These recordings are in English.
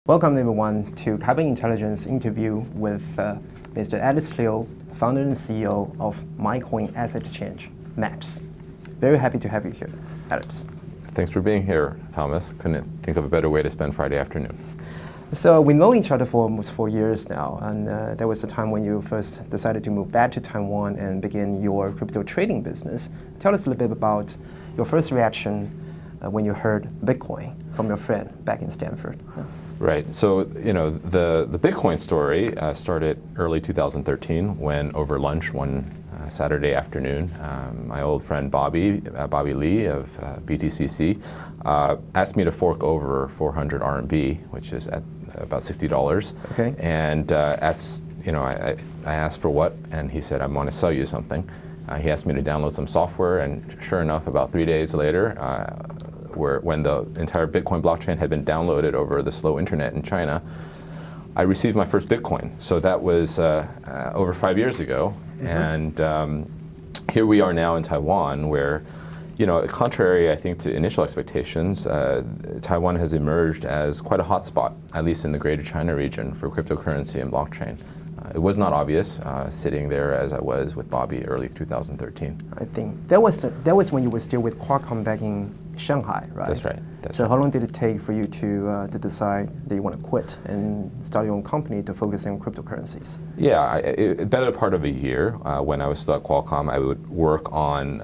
Welcome everyone to Carbon Intelligence interview with Mr. Alex Liu, founder and CEO of MaiCoin asset exchange, MAX. Very happy to have you here, Alex. Thanks for being here, Thomas. Couldn't think of a better way to spend Friday afternoon. So we know each other for almost 4 years now, and there was the time when you first decided to move back to Taiwan and begin your crypto trading business. Tell us a little bit about your first reaction when you heard Bitcoin from your friend back in Stanford. Right. So, the Bitcoin story started early 2013 when over lunch one Saturday afternoon, my old friend Bobby Lee of BTCC asked me to fork over 400 RMB, which is at about $60. Okay. And I asked for what, and he said, I want to sell you something. He asked me to download some software, and sure enough, about 3 days later, when the entire Bitcoin blockchain had been downloaded over the slow internet in China, I received my first Bitcoin. So that was over 5 years ago. Mm-hmm. And here we are now in Taiwan where, contrary, I think, to initial expectations, Taiwan has emerged as quite a hotspot, at least in the Greater China region, for cryptocurrency and blockchain. It was not obvious sitting there as I was with Bobby early 2013. I think that was when you were still with Qualcomm back in Shanghai, right? That's right. So how long did it take for you to decide that you want to quit and start your own company to focus on cryptocurrencies? Yeah, a better part of a year. When I was still at Qualcomm, I would work on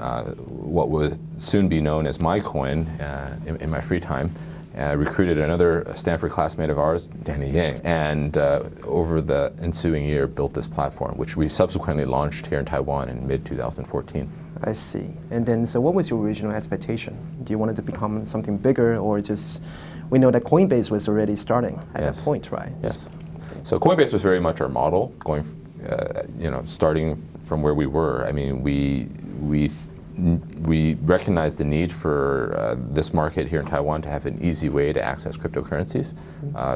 what would soon be known as MaiCoin in my free time. I recruited another Stanford classmate of ours, Danny Yang, and over the ensuing year built this platform, which we subsequently launched here in Taiwan in mid-2014. I see. And then, so what was your original expectation? Do you want it to become something bigger, or just, we know that Coinbase was already starting at that point, right? Yes. So Coinbase was very much our model, going, starting from where we were. I mean, we recognized the need for this market here in Taiwan to have an easy way to access cryptocurrencies.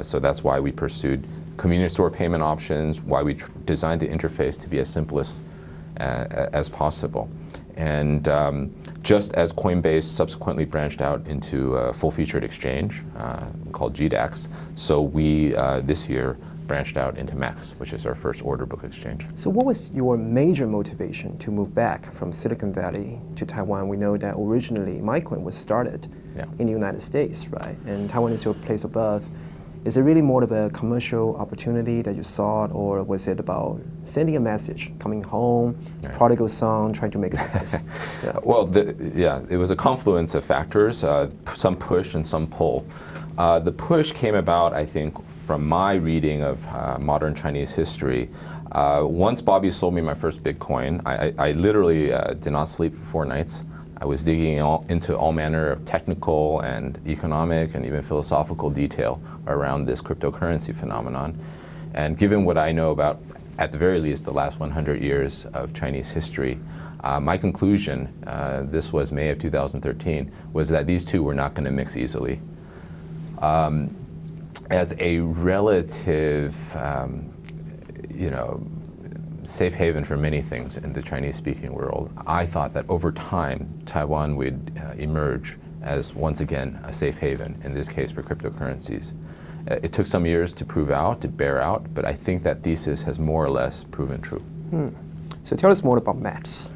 So that's why we pursued convenience store payment options, why we designed the interface to be as simple as possible. And just as Coinbase subsequently branched out into a full-featured exchange called GDAX, so we this year branched out into MAX, which is our first order book exchange. So what was your major motivation to move back from Silicon Valley to Taiwan? We know that originally MaiCoin was started in the United States, right? And Taiwan is your place of birth. Is it really more of a commercial opportunity that you sought, or was it about sending a message, coming home, prodigal son, trying to make a difference? Well, it was a confluence of factors, some push and some pull. The push came about, I think, from my reading of modern Chinese history. Once Bobby sold me my first Bitcoin, I literally did not sleep for 4 nights. I was digging into all manner of technical and economic and even philosophical detail around this cryptocurrency phenomenon. And given what I know about, at the very least, the last 100 years of Chinese history, my conclusion, this was May of 2013, was that these two were not going to mix easily. As a relative, safe haven for many things in the Chinese-speaking world, I thought that over time, Taiwan would emerge as, once again, a safe haven, in this case for cryptocurrencies. It took some years to prove out, to bear out, but I think that thesis has more or less proven true. So tell us more about MAX.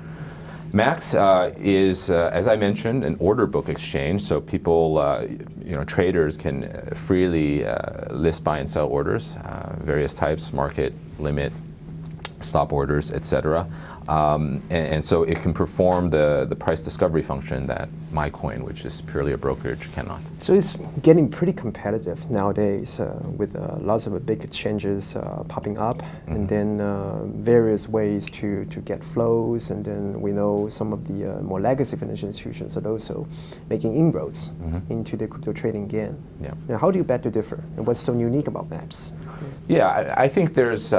MAX is, as I mentioned, an order book exchange, so people, traders can freely list, buy, and sell orders, various types, market, limit, stop orders, etc. And so it can perform the price discovery function that MaiCoin, which is purely a brokerage, cannot. So it's getting pretty competitive nowadays with lots of big exchanges popping up, and then various ways to get flows, and then we know some of the more legacy financial institutions are also making inroads into the crypto trading again. Now, how do you beg to differ, and what's so unique about MAX? Yeah, I think there's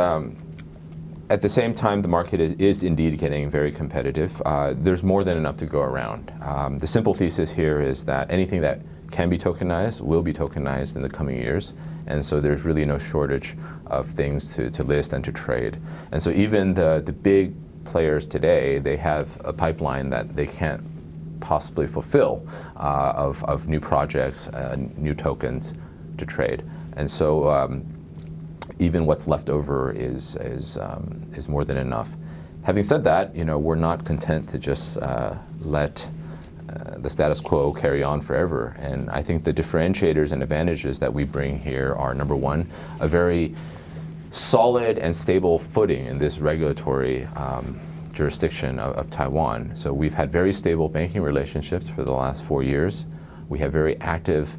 at the same time, the market is indeed getting very competitive. There's more than enough to go around. The simple thesis here is that anything that can be tokenized will be tokenized in the coming years, and so there's really no shortage of things to list and to trade. And so even the big players today, they have a pipeline that they can't possibly fulfill of new projects, new tokens to trade. And so even what's left over is more than enough. Having said that, we're not content to just let the status quo carry on forever. And I think the differentiators and advantages that we bring here are, number one, a very solid and stable footing in this regulatory jurisdiction of Taiwan. So we've had very stable banking relationships for the last 4 years. We have very active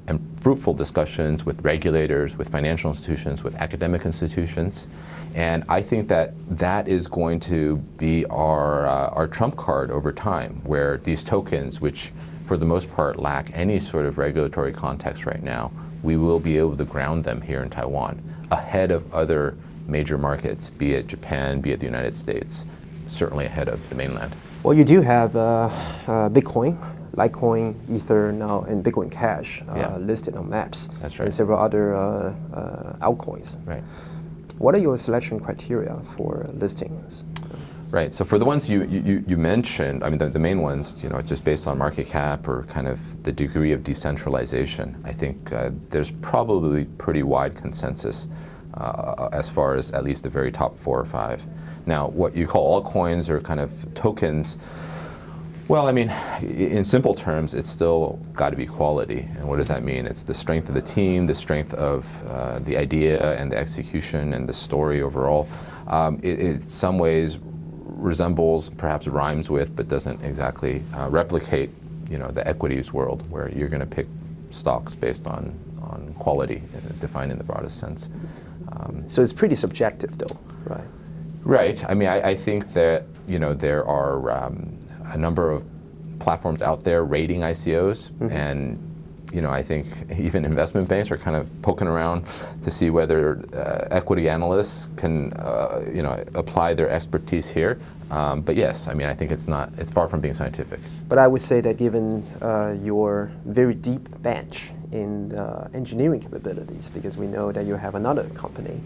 and fruitful discussions with regulators, with financial institutions, with academic institutions. And I think that that is going to be our trump card over time, where these tokens, which for the most part lack any sort of regulatory context right now, we will be able to ground them here in Taiwan ahead of other major markets, be it Japan, be it the United States, certainly ahead of the mainland. Well, you do have Bitcoin, Litecoin, Ether now, and Bitcoin Cash listed on maps. That's right. And several other altcoins. Right. What are your selection criteria for listings? Right. So for the ones you mentioned, I mean, the main ones, just based on market cap or kind of the degree of decentralization, I think there's probably pretty wide consensus as far as at least the very top 4 or 5. Now, what you call altcoins or kind of tokens, well, I mean, in simple terms, it's still got to be quality. And what does that mean? It's the strength of the team, the strength of the idea and the execution and the story overall. It in some ways resembles, perhaps rhymes with, but doesn't exactly replicate, the equities world, where you're going to pick stocks based on quality, defined in the broadest sense. So it's pretty subjective, though, right? Right. I mean, I think that, there are a number of platforms out there rating ICOs, and I think even investment banks are kind of poking around to see whether equity analysts can apply their expertise here. But yes, I mean, I think it's far from being scientific. But I would say that given your very deep bench in engineering capabilities, because we know that you have another company,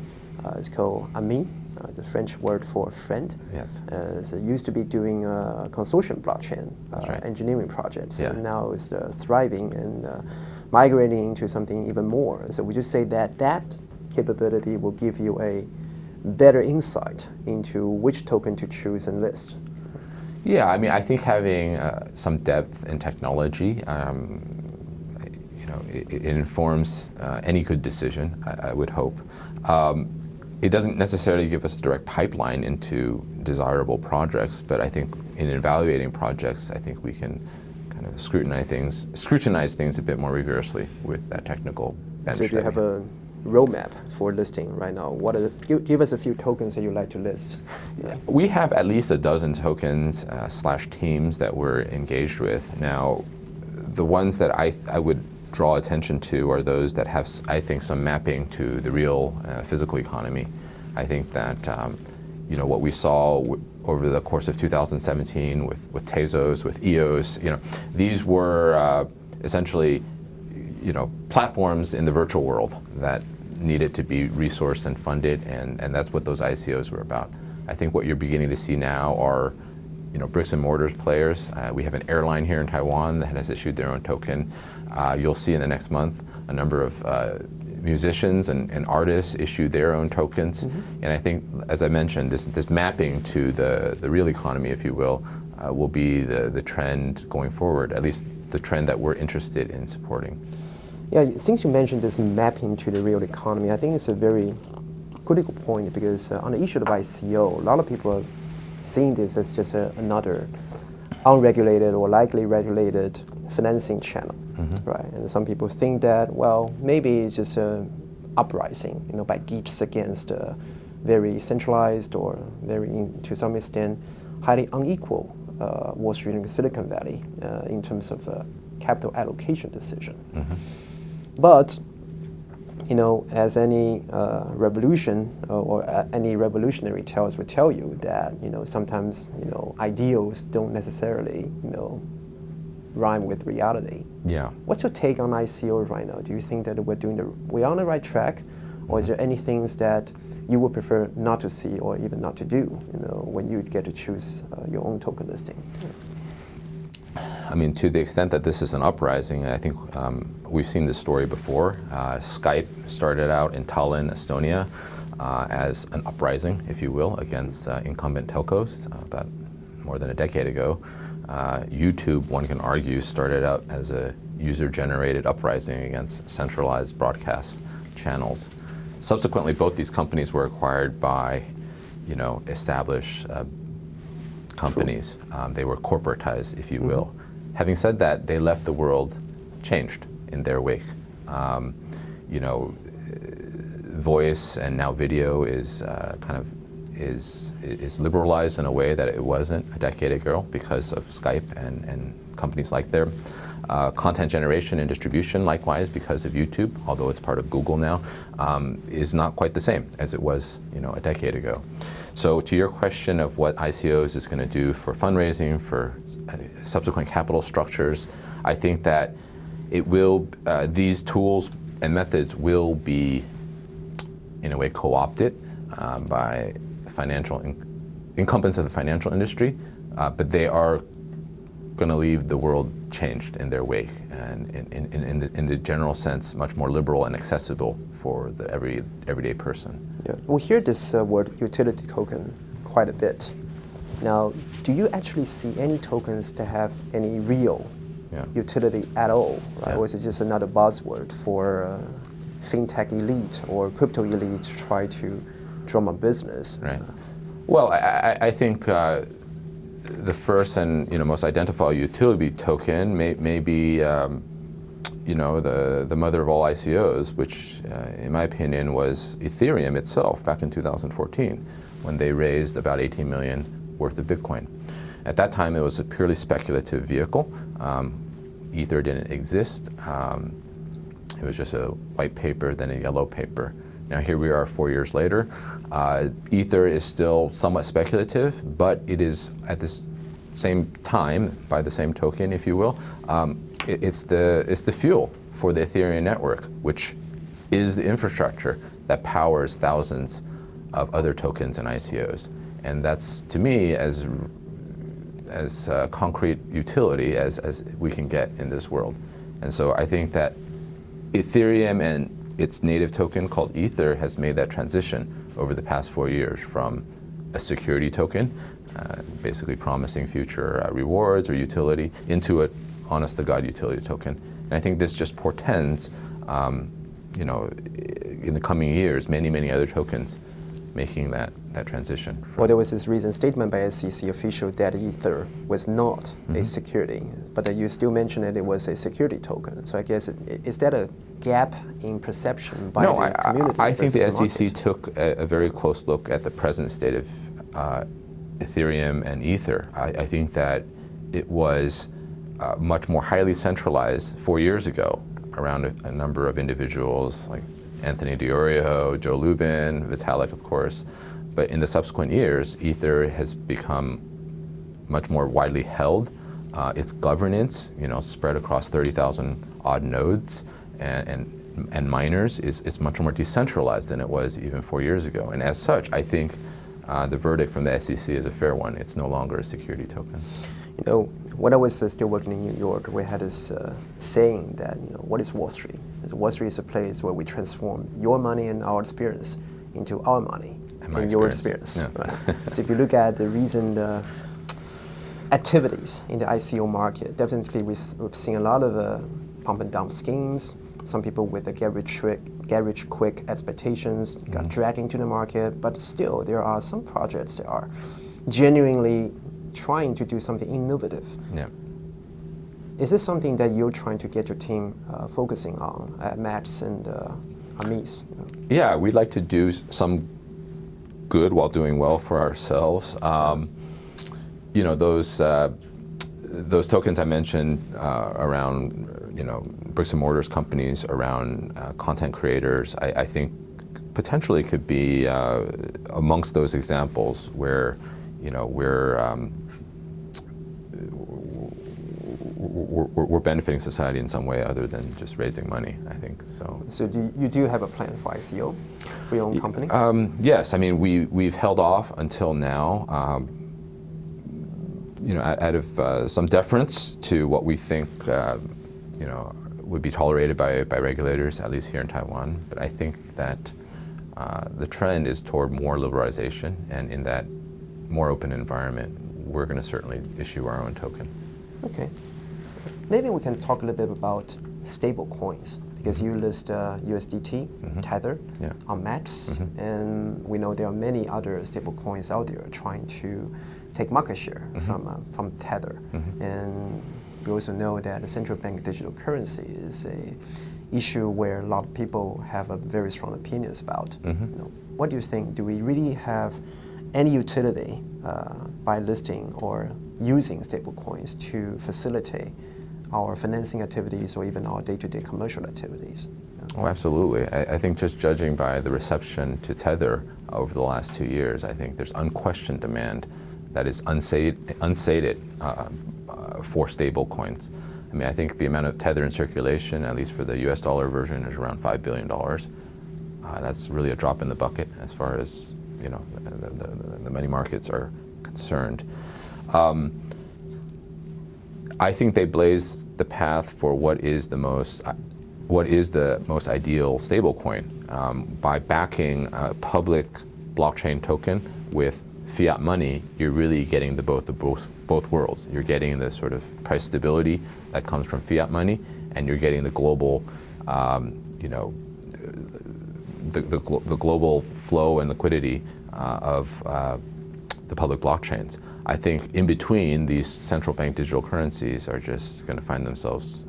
it's called AMIS, the French word for friend. Yes. So it used to be doing consortium blockchain right. engineering projects, Yeah. and now it's thriving and migrating into something even more. So would you say that capability will give you a better insight into which token to choose and list? Yeah, I mean, I think having some depth in technology, it informs any good decision, I would hope. It doesn't necessarily give us a direct pipeline into desirable projects, but I think in evaluating projects, I think we can kind of scrutinize things a bit more rigorously with that technical bench. So if you have a roadmap for listing right now, give us a few tokens that you'd like to list. We have at least a dozen tokens / teams that we're engaged with. Now, the ones that I would draw attention to are those that have, I think, some mapping to the real physical economy. I think that what we saw over the course of 2017 with Tezos, with EOS, these were essentially platforms in the virtual world that needed to be resourced and funded, and that's what those ICOs were about. I think what you're beginning to see now are bricks and mortars players. We have an airline here in Taiwan that has issued their own token. You'll see in the next month a number of musicians and artists issue their own tokens. Mm-hmm. And I think, as I mentioned, this mapping to the real economy, if you will be the trend going forward, at least the trend that we're interested in supporting. Yeah, since you mentioned this mapping to the real economy, I think it's a very critical point, because on the issue of ICO, a lot of people are seeing this as just another unregulated or likely regulated financing channel, mm-hmm. right? And some people think that, well, maybe it's just an uprising, by geeks against very centralized or to some extent, highly unequal Wall Street and Silicon Valley in terms of capital allocation decision. Mm-hmm. But as any revolution or any revolutionary would tell you that sometimes ideals don't necessarily rhyme with reality. Yeah. What's your take on ICO right now? Do you think that we're on the right track, or is there any things that you would prefer not to see or even not to do? When you get to choose your own token listing? I mean, to the extent that this is an uprising, I think we've seen this story before. Skype started out in Tallinn, Estonia, as an uprising, if you will, against incumbent telcos about more than a decade ago. YouTube, one can argue, started out as a user-generated uprising against centralized broadcast channels. Subsequently, both these companies were acquired by, established companies. They were corporatized, if you will. Having said that, they left the world changed in their wake. Voice and now video is is liberalized in a way that it wasn't a decade ago because of Skype and companies like them. Content generation and distribution, likewise, because of YouTube, although it's part of Google now, is not quite the same as it was, a decade ago. So to your question of what ICOs is going to do for fundraising, for subsequent capital structures, I think that it will, these tools and methods will be, in a way, co-opted by financial incumbents of the financial industry, but they are going to leave the world changed in their wake, and in the general sense, much more liberal and accessible for the everyday person. Yeah. We hear this word utility token quite a bit. Now, do you actually see any tokens that have any real utility at all, right? Or is it just another buzzword for fintech elite or crypto elite to try to drum up business? Right. Well, I think the first and most identifiable utility token may be the mother of all ICOs, which in my opinion was Ethereum itself back in 2014 when they raised about 18 million worth of Bitcoin. At that time it was a purely speculative vehicle. Ether didn't exist. It was just a white paper, then a yellow paper. Now here we are 4 years later. Ether is still somewhat speculative, but it is at this same time, by the same token, if you will, it's the fuel for the Ethereum network, which is the infrastructure that powers thousands of other tokens and ICOs. And that's, to me, as concrete utility as we can get in this world. And so I think that Ethereum and its native token called Ether has made that transition over the past 4 years from a security token, basically promising future rewards or utility, into an honest-to-God utility token. And I think this just portends, in the coming years, many other tokens making that transition. Well, there was this recent statement by SEC official that Ether was not a security, but you still mentioned that it was a security token. So I guess, is that a gap in perception by the community? I think the SEC market? took a very close look at the present state of Ethereum and Ether. I think that it was much more highly centralized 4 years ago around a number of individuals like Anthony Diorio, Joe Lubin, Vitalik, of course. But in the subsequent years, Ether has become much more widely held. Its governance, spread across 30,000 odd nodes and miners is much more decentralized than it was even 4 years ago. And as such, I think the verdict from the SEC is a fair one. It's no longer a security token. When I was still working in New York, we had this saying that, what is Wall Street? Wall Street is a place where we transform your money and our experience into our money and your experience. Yeah. Right? So if you look at the recent activities in the ICO market, definitely we've seen a lot of pump and dump schemes. Some people with the get rich quick expectations got dragged into the market, but still there are some projects that are genuinely trying to do something innovative. Yeah. Is this something that you're trying to get your team focusing on at MAX and AMIS? Yeah, we'd like to do some good while doing well for ourselves. Those tokens I mentioned around bricks and mortars companies, around content creators, I think potentially could be amongst those examples where we're benefiting society in some way other than just raising money, I think. So you do have a plan for ICO for your own company? Yes, I mean we've held off until now. out of some deference to what we think, would be tolerated by regulators, at least here in Taiwan. But I think that the trend is toward more liberalization, and in that more open environment, we're going to certainly issue our own token. Okay. Maybe we can talk a little bit about stable coins, because you list USDT, Tether, on Max, and we know there are many other stable coins out there trying to take market share from Tether. And we also know that the central bank digital currency is a issue where a lot of people have a very strong opinions about. What do you think? Do we really have any utility by listing or using stable coins to facilitate our financing activities or even our day-to-day commercial activities? Oh, absolutely. I think just judging by the reception to Tether over the last 2 years, I think there's unquestioned demand that is unsated for stable coins. I mean, I think the amount of Tether in circulation, at least for the US dollar version, is around $5 billion. That's really a drop in the bucket as far as the money markets are concerned. I think they blazed the path for what is the most ideal stablecoin. By backing a public blockchain token with fiat money, you're really getting both worlds. You're getting the sort of price stability that comes from fiat money, and you're getting the global, the global flow and liquidity of the public blockchains. I think in between, these central bank digital currencies are just going to find themselves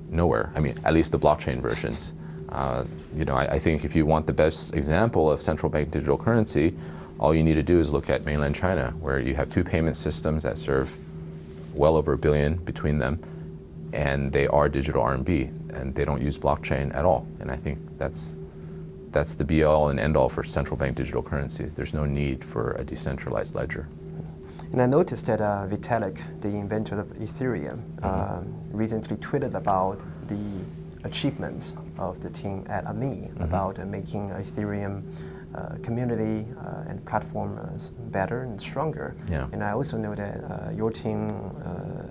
nowhere. I mean, at least the blockchain versions. I think if you want the best example of central bank digital currency, all you need to do is look at mainland China, where you have two payment systems that serve well over $1 billion between them, and they are digital RMB, and they don't use blockchain at all. And I think that's the be-all and end-all for central bank digital currency. There's no need for a decentralized ledger. And I noticed that Vitalik, the inventor of Ethereum, recently tweeted about the achievements of the team at AMIS about making Ethereum community and platform better and stronger. And I also know that your team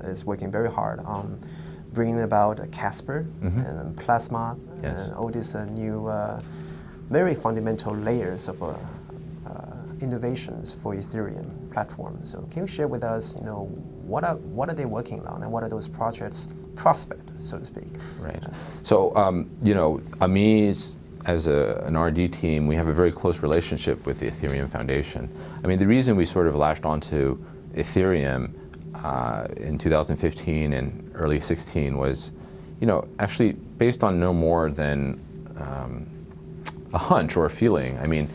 is working very hard on bringing about Casper and Plasma and all these new very fundamental layers of innovations for Ethereum platform. So can you share with us, what are they working on, and what are those projects prospect, so to speak? Right. So, AMIS, as an R&D team, we have a very close relationship with the Ethereum Foundation. I mean, the reason we sort of latched onto Ethereum in 2015 and early 16 was, actually based on no more than a hunch or a feeling. I mean,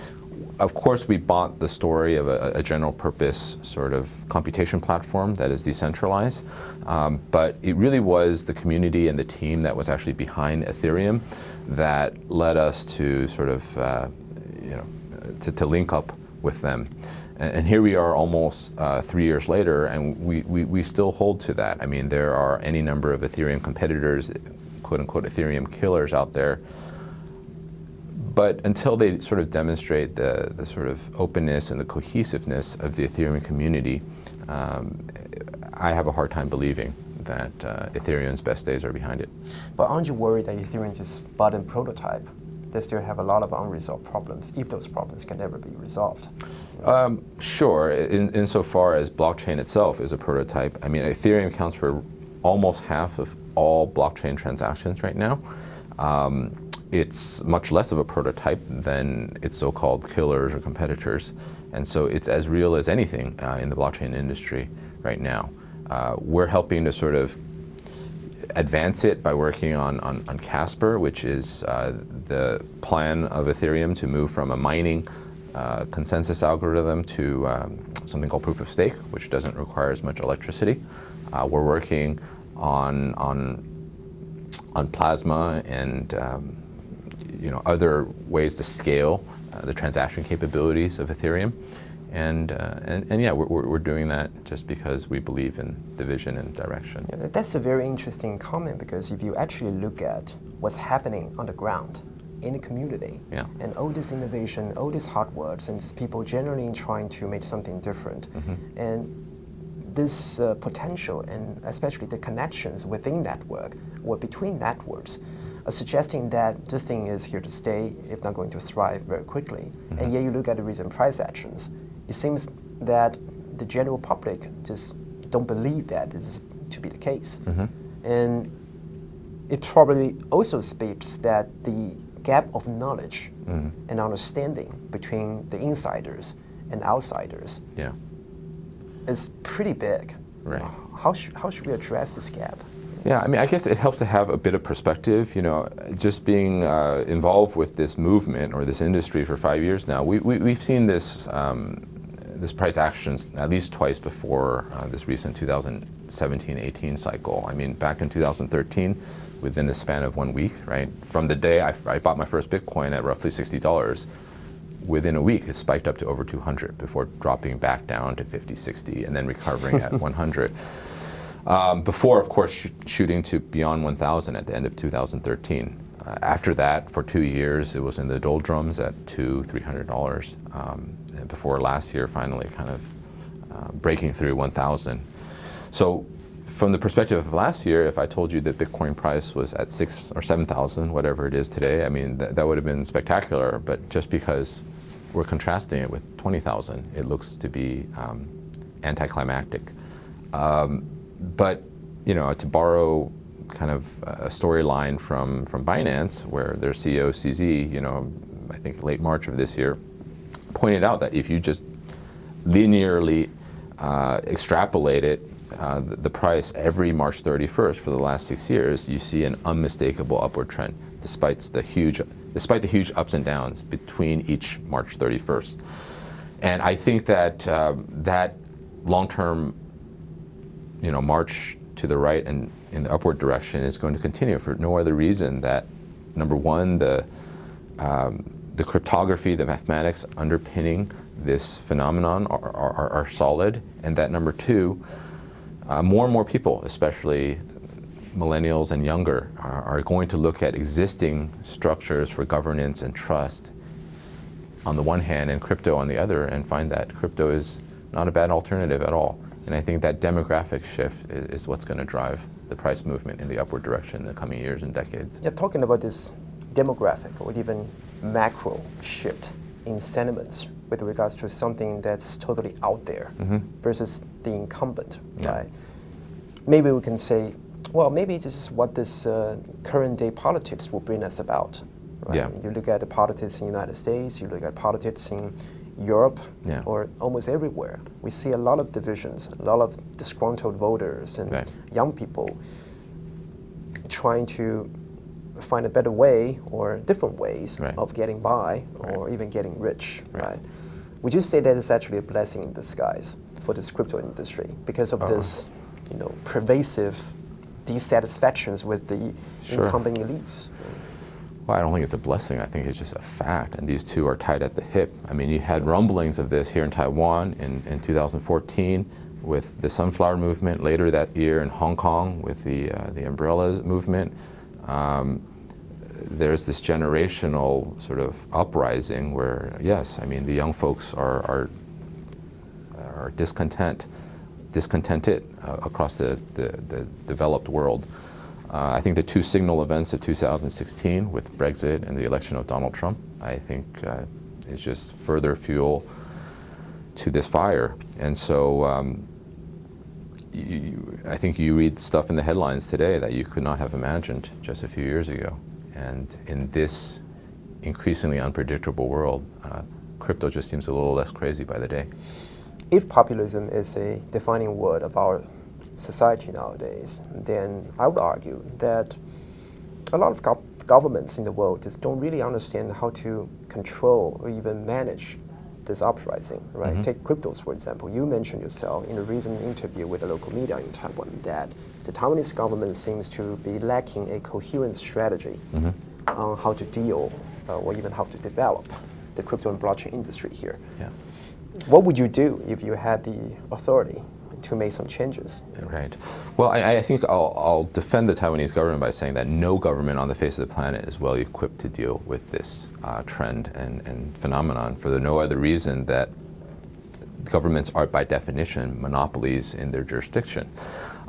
of course, we bought the story of a general purpose sort of computation platform that is decentralized, but it really was the community and the team that was actually behind Ethereum that led us to sort of, to link up with them. And here we are almost 3 years later, and we still hold to that. I mean, there are any number of Ethereum competitors, quote unquote Ethereum killers out there. But until they sort of demonstrate the sort of openness and the cohesiveness of the Ethereum community, I have a hard time believing that Ethereum's best days are behind it. But aren't you worried that Ethereum just but a prototype? They still have a lot of unresolved problems, if those problems can never be resolved. Sure, insofar as blockchain itself is a prototype. I mean, Ethereum accounts for almost half of all blockchain transactions right now. It's much less of a prototype than its so-called killers or competitors. And so it's as real as anything in the blockchain industry right now. We're helping to sort of advance it by working on Casper, which is the plan of Ethereum to move from a mining consensus algorithm to something called proof of stake, which doesn't require as much electricity. We're working on Plasma and other ways to scale the transaction capabilities of Ethereum, and yeah, we're doing that just because we believe in the vision and direction. Yeah, that's a very interesting comment, because if you actually look at what's happening on the ground in the community, and all this innovation, all these hard works, and these people generally trying to make something different, and this potential and especially the connections within network or between networks are suggesting that this thing is here to stay, if not going to thrive very quickly. And yet you look at the recent price actions, it seems that the general public just don't believe that this is to be the case. And it probably also speaks that the gap of knowledge and understanding between the insiders and outsiders is pretty big. Right. How should we address this gap? Yeah, I mean, I guess it helps to have a bit of perspective. You know, just being involved with this movement or this industry for 5 years now, we've seen this this price actions at least twice before this recent 2017-18 cycle. I mean, back in 2013, within the span of 1 week, right? From the day I bought my first Bitcoin at roughly $60, within a week it spiked up to over 200 before dropping back down to 50, 60, and then recovering at 100. Before, of course, shooting to beyond 1,000 at the end of 2013. After that, for 2 years, it was in the doldrums at $200, $300. Before last year, finally kind of breaking through 1,000. So from the perspective of last year, if I told you that Bitcoin price was at 6,000 or 7,000, whatever it is today, I mean, that would have been spectacular. But just because we're contrasting it with 20,000, it looks to be anticlimactic. But, you know, to borrow kind of a storyline from Binance, where their CEO, CZ, you know, I think late March of this year, pointed out that if you just linearly extrapolate it, the price every March 31st for the last 6 years, you see an unmistakable upward trend, despite the huge ups and downs between each March 31st. And I think that that long-term, you know, march to the right and in the upward direction is going to continue for no other reason that, number one, the cryptography, the mathematics underpinning this phenomenon are solid, and that, number two, more and more people, especially millennials and younger, are going to look at existing structures for governance and trust on the one hand and crypto on the other and find that crypto is not a bad alternative at all. And I think that demographic shift is what's going to drive the price movement in the upward direction in the coming years and decades. You're talking about this demographic or even macro shift in sentiments with regards to something that's totally out there versus the incumbent, right? Maybe we can say, well, maybe this is what this current day politics will bring us about, right? Yeah. You look at the politics in the United States, you look at politics in Europe, or almost everywhere. We see a lot of divisions, a lot of disgruntled voters and young people trying to find a better way or different ways of getting by or even getting rich, right? Would you say that it's actually a blessing in disguise for this crypto industry because of this, you know, pervasive dissatisfactions with the incumbent elites? Well, I don't think it's a blessing. I think it's just a fact, and these two are tied at the hip. I mean, you had rumblings of this here in Taiwan in 2014 with the Sunflower Movement, later that year in Hong Kong with the Umbrellas Movement. There's this generational sort of uprising where, yes, I mean, the young folks are discontented across the developed world. I think the two signal events of 2016 with Brexit and the election of Donald Trump, I think is just further fuel to this fire. And so I think you read stuff in the headlines today that you could not have imagined just a few years ago. And in this increasingly unpredictable world, crypto just seems a little less crazy by the day. If populism is a defining word of our society nowadays, then I would argue that a lot of governments in the world just don't really understand how to control or even manage this uprising, right? Take cryptos, for example. You mentioned yourself in a recent interview with a local media in Taiwan that the Taiwanese government seems to be lacking a coherent strategy on how to deal or even how to develop the crypto and blockchain industry here. What would you do if you had the authority to make some changes? Right. Well, I think I'll defend the Taiwanese government by saying that no government on the face of the planet is well equipped to deal with this trend and phenomenon for the no other reason that governments are by definition monopolies in their jurisdiction.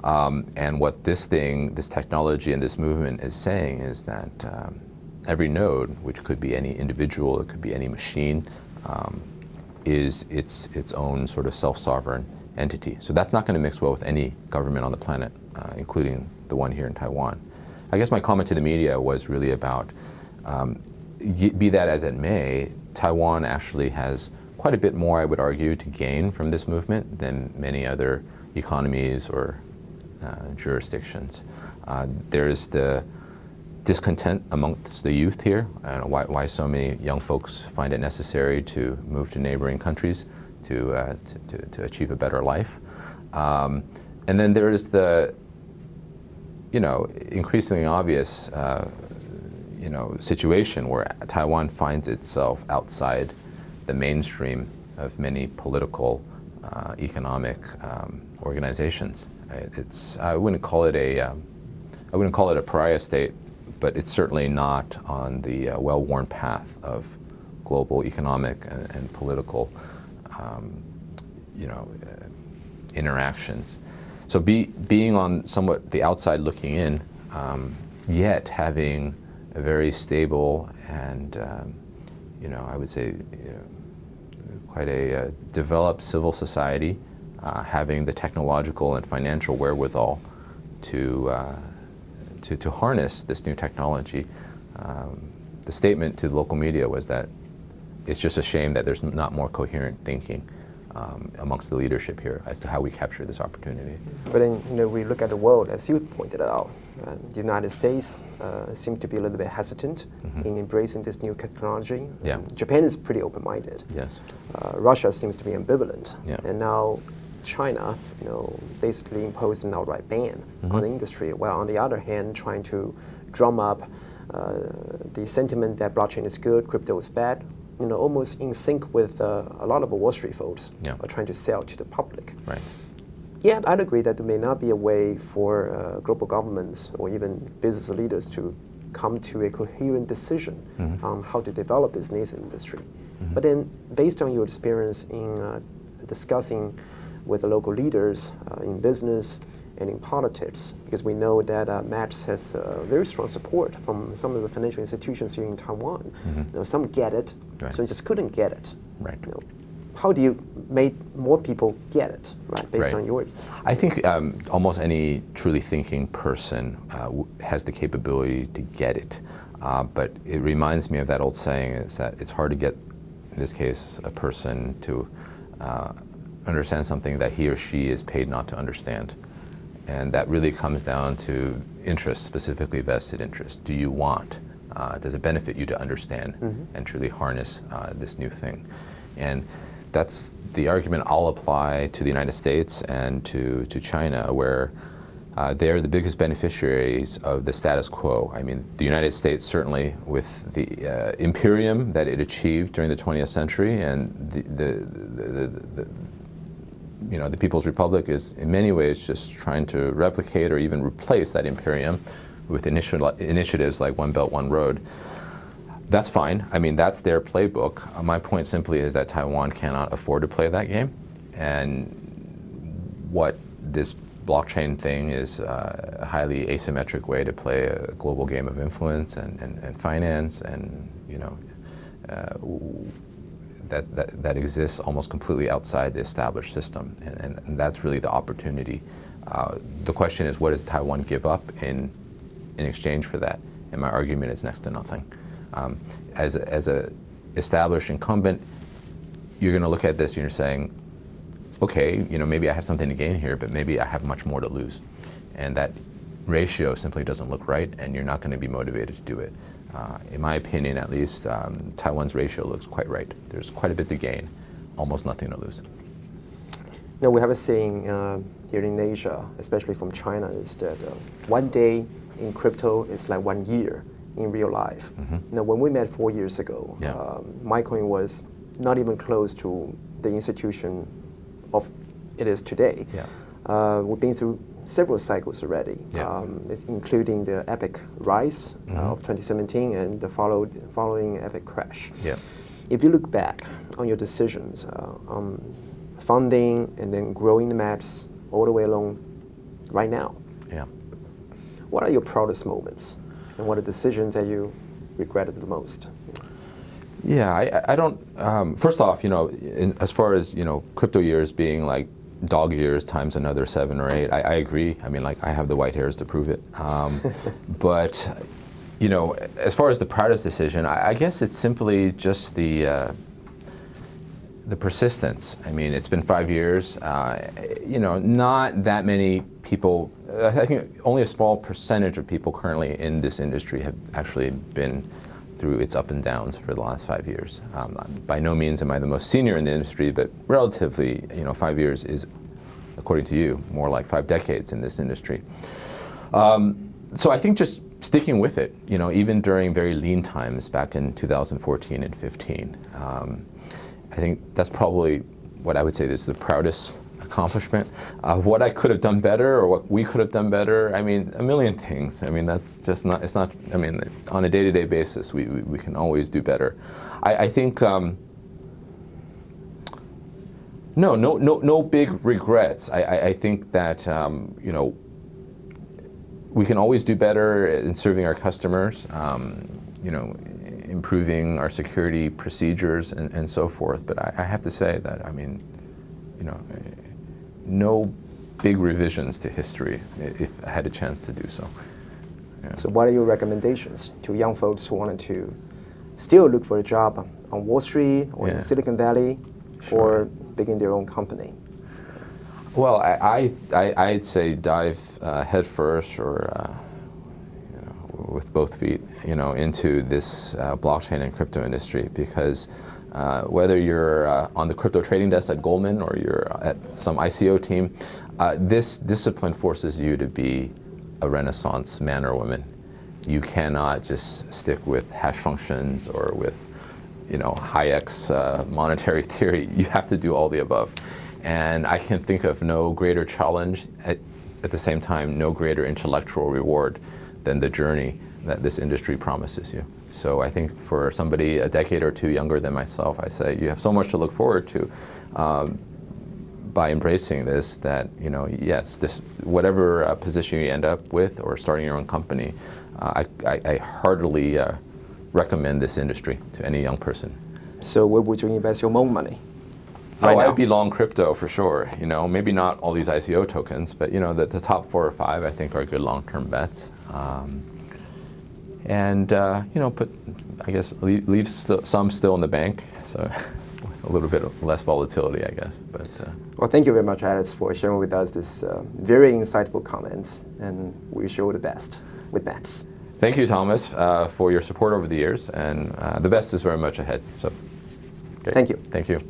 And what this technology and this movement is saying is that every node, which could be any individual, it could be any machine, is its own sort of self-sovereign entity. So that's not going to mix well with any government on the planet, including the one here in Taiwan. I guess my comment to the media was really about, be that as it may, Taiwan actually has quite a bit more, I would argue, to gain from this movement than many other economies or jurisdictions. There's the discontent amongst the youth here. I don't know why so many young folks find it necessary to move to neighboring countries to achieve a better life. And then there is the, increasingly obvious, situation where Taiwan finds itself outside the mainstream of many political, economic organizations. I wouldn't call it a pariah state, but it's certainly not on the well-worn path of global economic and political, interactions. So being on somewhat the outside looking in, yet having a very stable and, I would say, quite a developed civil society, having the technological and financial wherewithal to harness this new technology. The statement to the local media was that it's just a shame that there's not more coherent thinking amongst the leadership here as to how we capture this opportunity. But then, we look at the world, as you pointed out, the United States seems to be a little bit hesitant in embracing this new technology. Yeah. Japan is pretty open-minded. Yes. Russia seems to be ambivalent. Yeah. And now China, basically imposed an outright ban on the industry, while on the other hand, trying to drum up the sentiment that blockchain is good, crypto is bad, almost in sync with a lot of Wall Street folks are trying to sell to the public. Right. Yeah, I'd agree that there may not be a way for global governments or even business leaders to come to a coherent decision on how to develop this nascent industry. But then, based on your experience in discussing with the local leaders in business and in politics, because we know that MATS has very strong support from some of the financial institutions here in Taiwan. Some get it, Right. some just couldn't get it. Right. How do you make more people get it, right, based Right. on yours? I think almost any truly thinking person has the capability to get it. But it reminds me of that old saying, is that it's hard to get, in this case, a person to understand something that he or she is paid not to understand. And that really comes down to interest, specifically vested interest. Do you want? Does it benefit you to understand and truly harness this new thing? And that's the argument I'll apply to the United States and to China, where they're the biggest beneficiaries of the status quo. I mean, the United States certainly with the imperium that it achieved during the 20th century, and the People's Republic is in many ways just trying to replicate or even replace that imperium with initiatives like One Belt, One Road. That's fine. I mean, that's their playbook. My point simply is that Taiwan cannot afford to play that game. And what this blockchain thing is a highly asymmetric way to play a global game of influence and finance, and that exists almost completely outside the established system. And that's really the opportunity. The question is, what does Taiwan give up in exchange for that? And my argument is next to nothing. As a established incumbent, you're going to look at this and you're saying, okay, maybe I have something to gain here, but maybe I have much more to lose. And that ratio simply doesn't look right, and you're not going to be motivated to do it. In my opinion, at least, Taiwan's ratio looks quite right. There's quite a bit to gain, almost nothing to lose. We have a saying here in Asia, especially from China, is that one day in crypto is like 1 year in real life. When we met 4 years ago, MaiCoin was not even close to the institution of it is today. We've been through several cycles already, including the epic rise of 2017 and the following epic crash. If you look back on your decisions on funding and then growing the Mats all the way along right now. Yeah. What are your proudest moments, and what are decisions that you regretted the most? Yeah, I don't. First off, as far as crypto years being like dog years times another 7 or 8, I agree. I mean, like I have the white hairs to prove it. But as far as the proudest decision, I guess it's simply just the persistence. I mean, it's been 5 years. Not that many people. I think only a small percentage of people currently in this industry have actually been through its up and downs for the last 5 years. By no means am I the most senior in the industry, but relatively, 5 years is, according to you, more like 5 decades in this industry. So I think just sticking with it, even during very lean times back in 2014 and 15, I think that's probably what I would say is the proudest accomplishment. What I could have done better, or what we could have done better, I mean, a million things. I mean, that's just not, it's not, I mean, on a day-to-day basis, we can always do better. I think, no big regrets. I think that, we can always do better in serving our customers, improving our security procedures and so forth. But I have to say that, I mean, no big revisions to history if I had a chance to do so. Yeah. So what are your recommendations to young folks who wanted to still look for a job on Wall Street or in Silicon Valley, or begin their own company? Well, I'd say dive head first, or with both feet, into this blockchain and crypto industry, because whether you're on the crypto trading desk at Goldman or you're at some ICO team, this discipline forces you to be a Renaissance man or woman. You cannot just stick with hash functions or with, Hayek's monetary theory. You have to do all the above. And I can think of no greater challenge, at the same time, no greater intellectual reward than the journey that this industry promises you. So I think for somebody a decade or two younger than myself, I say you have so much to look forward to by embracing this, that, yes, this, whatever position you end up with or starting your own company, I heartily recommend this industry to any young person. So where would you invest your own money? Right now? I'd be long crypto for sure. Maybe not all these ICO tokens, but the top 4 or 5 I think are good long-term bets. Leave some still in the bank, so with a little bit less volatility, I guess. But well, thank you very much, Alex, for sharing with us this very insightful comments, and we wish you all the best with Mats. Thank you, Thomas, for your support over the years, and the best is very much ahead. So, Thank you. Thank you.